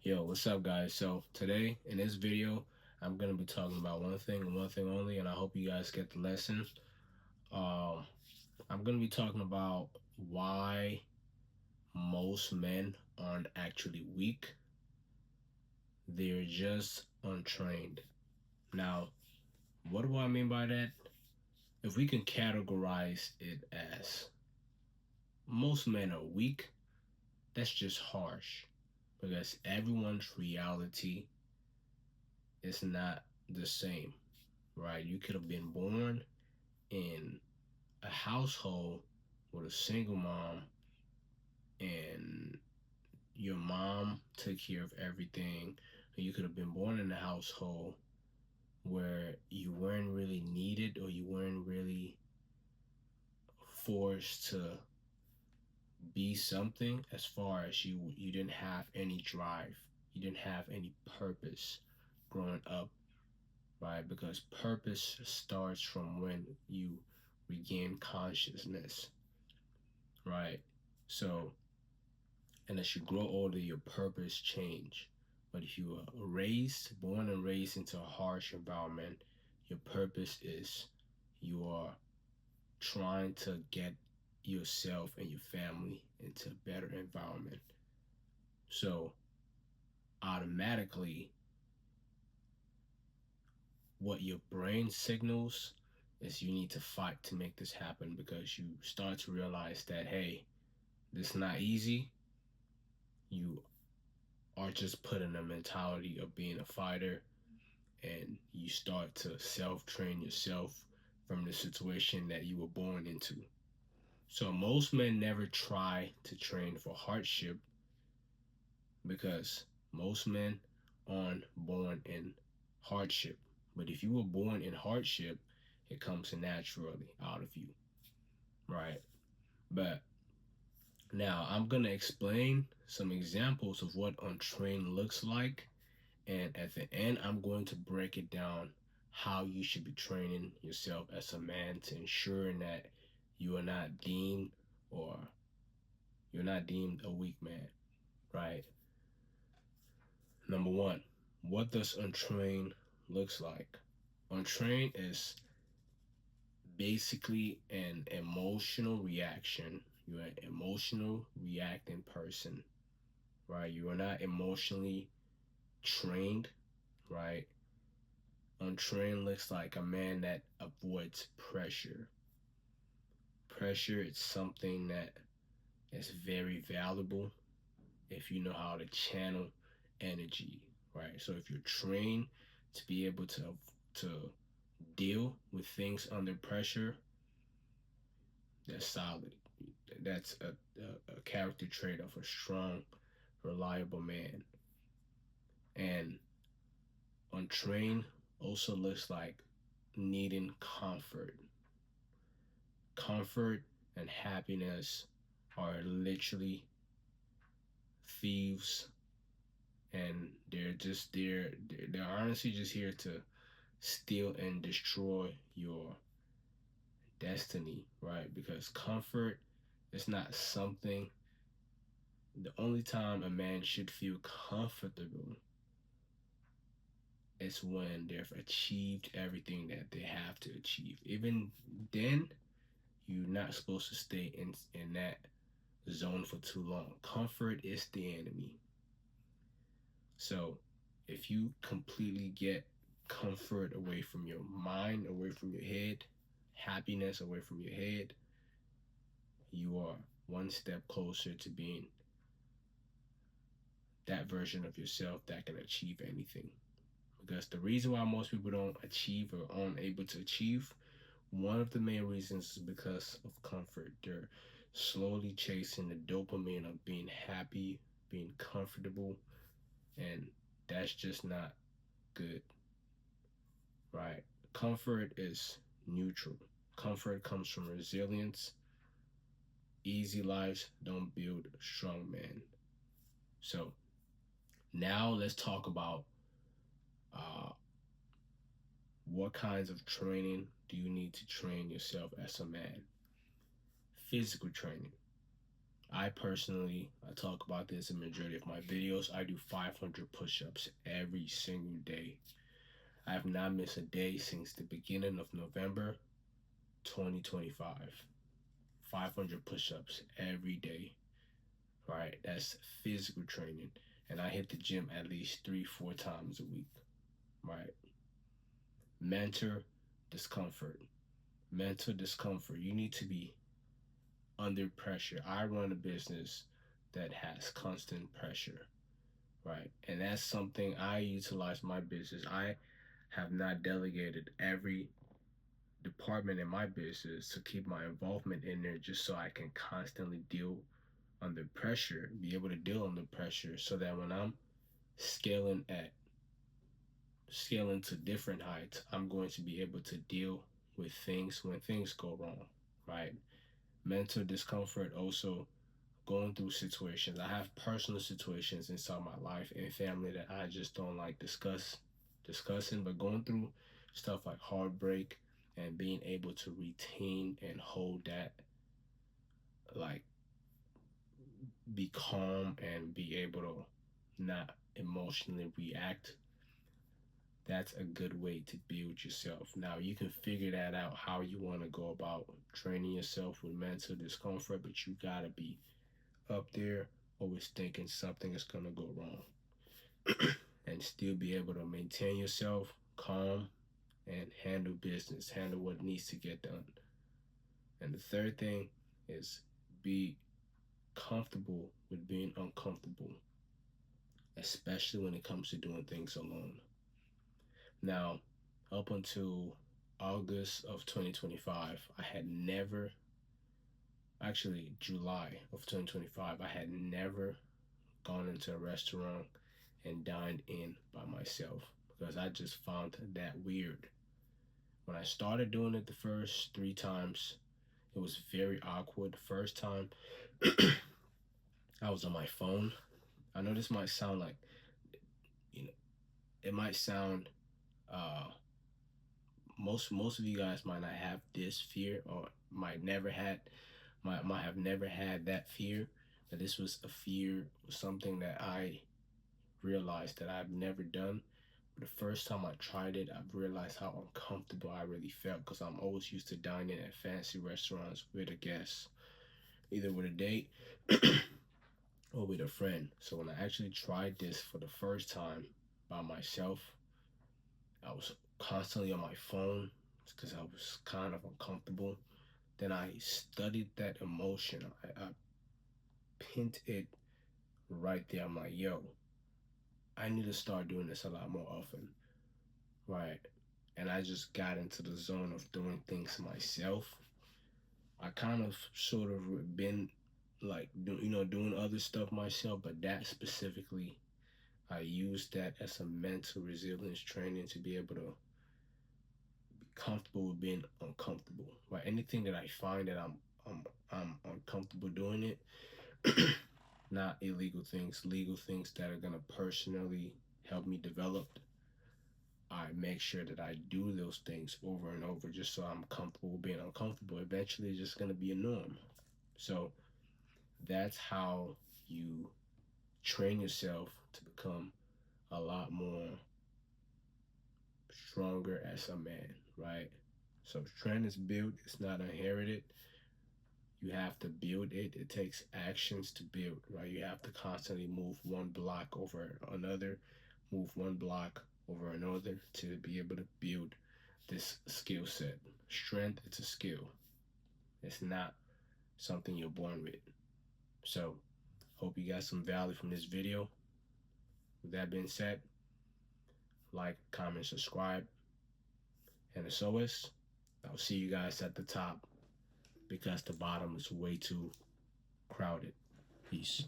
Yo, what's up, guys? So today in this video, I'm gonna be talking about one thing and one thing only, and I hope you guys get the lesson. Um, I'm gonna be talking about why most men aren't actually weak; they're just untrained. Now, what do I mean by that? If we can categorize it as most men are weak, that's just harsh because everyone's reality is not the same, right? You could have been born in a household with a single mom and your mom took care of everything. You could have been born in a household where you weren't really needed or you weren't really forced to be something as far as you didn't have any drive. You didn't have any purpose growing up, right? Because purpose starts from when you regain consciousness, right? So, and as you grow older, your purpose change. But if you are born and raised into a harsh environment, your purpose is you are trying to get yourself and your family into a better environment. So automatically, what your brain signals is you need to fight to make this happen because you start to realize that, hey, this is not easy. You are just put in a mentality of being a fighter, and you start to self train yourself from the situation that you were born into. So most men never try to train for hardship because most men aren't born in hardship. But if you were born in hardship, it comes naturally out of you, right? But now I'm gonna explain some examples of what untrained looks like, and at the end, I'm going to break it down how you should be training yourself as a man to ensure that you are not deemed or you're not deemed a weak man, right? Number one, what does untrained looks like? Untrained is basically an emotional reaction. You're an emotional reacting person, right? You are not emotionally trained, right? Untrained looks like a man that avoids pressure. Pressure is something that is very valuable if you know how to channel energy, right? So if you're trained to be able to deal with things under pressure, that's solid. That's a character trait of a strong, reliable man. And untrained also looks like needing comfort. Comfort and happiness are literally thieves, and they're honestly just here to steal and destroy your destiny, right? Because comfort is not something. The only time a man should feel comfortable is when they've achieved everything that they have to achieve. Even then, you're not supposed to stay in that zone for too long. Comfort is the enemy. So if you completely get comfort away from your mind, away from your head, happiness away from your head, you are one step closer to being that version of yourself that can achieve anything. Because the reason why most people don't achieve or aren't able to achieve, one of the main reasons is because of comfort. They're slowly chasing the dopamine of being happy, being comfortable, and that's just not good, right? Comfort is neutral. Comfort comes from resilience. Easy lives don't build strong men. So now let's talk about uh, what kinds of training do you need to train yourself as a man? Physical training. I personally, I talk about this in the majority of my videos. I do 500 push-ups every single day. I have not missed a day since the beginning of November 2025. 500 push-ups every day, right? That's physical training. And I hit the gym at least 3, 4 times a week, right? Mental discomfort. Mental discomfort. You need to be under pressure. I run a business that has constant pressure, right? And that's something I utilize my business. I have not delegated every department in my business to keep my involvement in there just so I can constantly deal under pressure, be able to deal under pressure so that when I'm scaling at scaling to different heights, I'm going to be able to deal with things when things go wrong, right? Mental discomfort also going through situations. I have personal situations inside my life and family that I just don't like discussing, but going through stuff like heartbreak and being able to retain and hold that, like be calm and be able to not emotionally react, that's a good way to build yourself. Now you can figure that out how you want to go about training yourself with mental discomfort, but you gotta be up there always thinking something is gonna go wrong and still be able to maintain yourself calm and handle business, handle what needs to get done. And the third thing is be comfortable with being uncomfortable, especially when it comes to doing things alone. Now, up until August of 2025, I had never, actually, July of 2025, I had never gone into a restaurant and dined in by myself because I just found that weird. When I started doing it the first 3 times, it was very awkward. The first time, I was on my phone. I know this might sound like, you know, it might sound uh, most of you guys might not have this fear or might have never had that fear, but this was a fear, something that I realized that I've never done. But the first time I tried it, I've realized how uncomfortable I really felt because I'm always used to dining at fancy restaurants with a guest, either with a date or with a friend. So when I actually tried this for the first time by myself, I was constantly on my phone because I was kind of uncomfortable. Then I studied that emotion. I pinned it right there. I'm like, yo, I need to start doing this a lot more often. Right. And I just got into the zone of doing things myself. I kind of sort of been like, doing other stuff myself, but that specifically, I used that as a mental resilience training to be able to be comfortable with being uncomfortable. Right. Anything that I find that I'm uncomfortable doing it, not illegal things, legal things that are gonna personally help me develop. I make sure that I do those things over and over just so I'm comfortable being uncomfortable. Eventually, it's just going to be a norm. So that's how you train yourself to become a lot more stronger as a man, right? So strength is built, it's not inherited. You have to build it. It takes actions to build, right? You have to constantly move one block over another, move one block over another to be able to build this skill set. Strength, it's a skill. It's not something you're born with. So, hope you got some value from this video. With that being said, like, comment, subscribe, and as always, I'll see you guys at the top because the bottom is way too crowded. Peace.